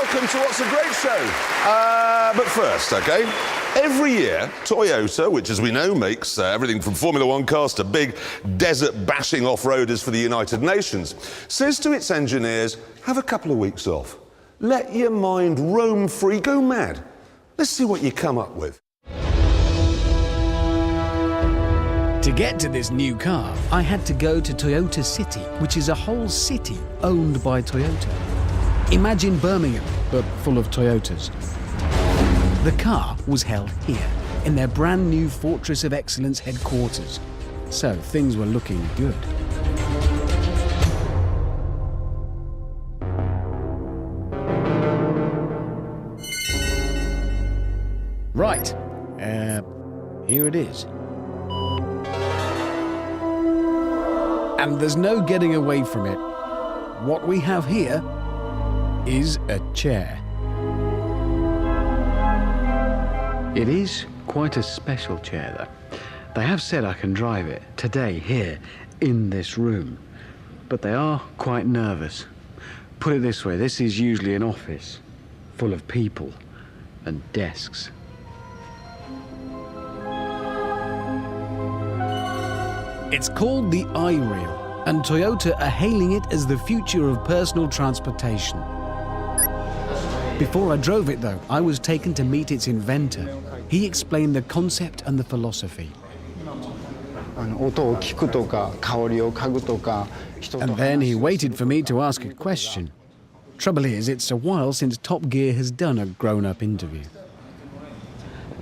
welcome to What's a Great Show. But first, OK, every year, Toyota, which as we know makes everything from Formula One cars to big desert-bashing off-roaders for the United Nations, says to its engineers, have a couple of weeks off. Let your mind roam free, go mad. Let's see what you come up with. To get to this new car, I had to go to Toyota City, which is a whole city owned by Toyota. Imagine Birmingham, but full of Toyotas. The car was held here, in their brand new Fortress of Excellence headquarters. So things were looking good. Right, here it is. And there's no getting away from it. What we have here is a chair. It is quite a special chair, though. They have said I can drive it today, here, in this room. But they are quite nervous. Put it this way, this is usually an office full of people and desks. It's called the iRail, and Toyota are hailing it as the future of personal transportation. Before I drove it, though, I was taken to meet its inventor. He explained the concept and the philosophy. And then he waited for me to ask a question. Trouble is, it's a while since Top Gear has done a grown-up interview.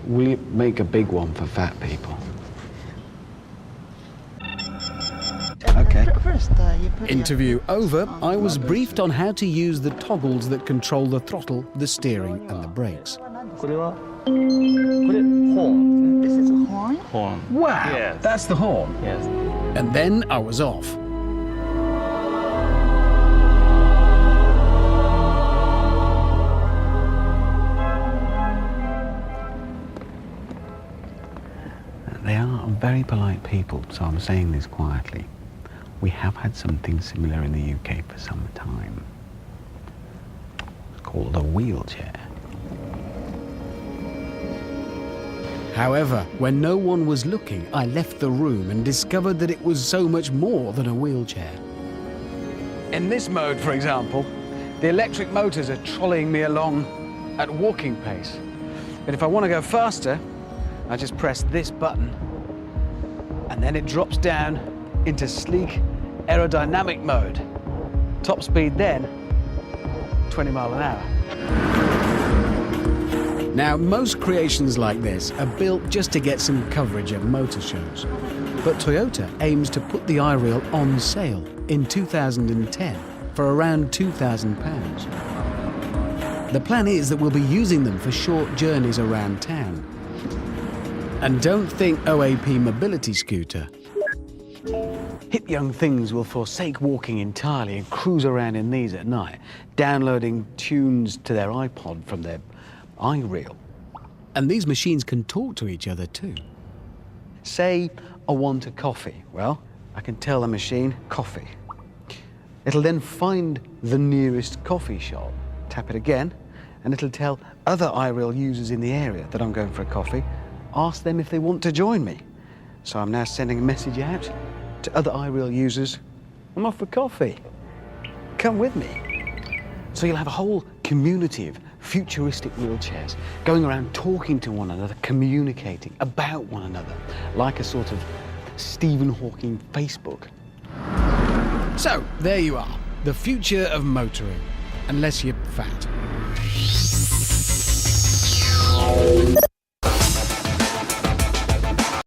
Will you make a big one for fat people? Okay. Interview over, I was briefed on how to use the toggles that control the throttle, the steering and the brakes. This is a horn? Horn. Wow, Yes. that's the horn. Yes. And then I was off. They are very polite people, so I'm saying this quietly. We have had something similar in the UK for some time. It's called a wheelchair. However, when no one was looking, I left the room and discovered that it was so much more than a wheelchair. In this mode, for example, the electric motors are trolleying me along at walking pace. But if I want to go faster, I just press this button, and then it drops down into sleek aerodynamic mode. Top speed then, 20 miles an hour. Now, most creations like this are built just to get some coverage at motor shows. But Toyota aims to put the iRail on sale in 2010 for around £2,000. The plan is that we'll be using them for short journeys around town. And don't think OAP mobility scooter. Hip young things will forsake walking entirely and cruise around in these at night, downloading tunes to their iPod from their iRail. And these machines can talk to each other too. Say I want a coffee. Well, I can tell the machine, coffee. It'll then find the nearest coffee shop, tap it again, and it'll tell other iRail users in the area that I'm going for a coffee, ask them if they want to join me. So I'm now sending a message out to other iRail users, I'm off for coffee. Come with me. So you'll have a whole community of futuristic wheelchairs going around talking to one another, communicating about one another, like a sort of Stephen Hawking Facebook. So, there you are, the future of motoring, unless you're fat.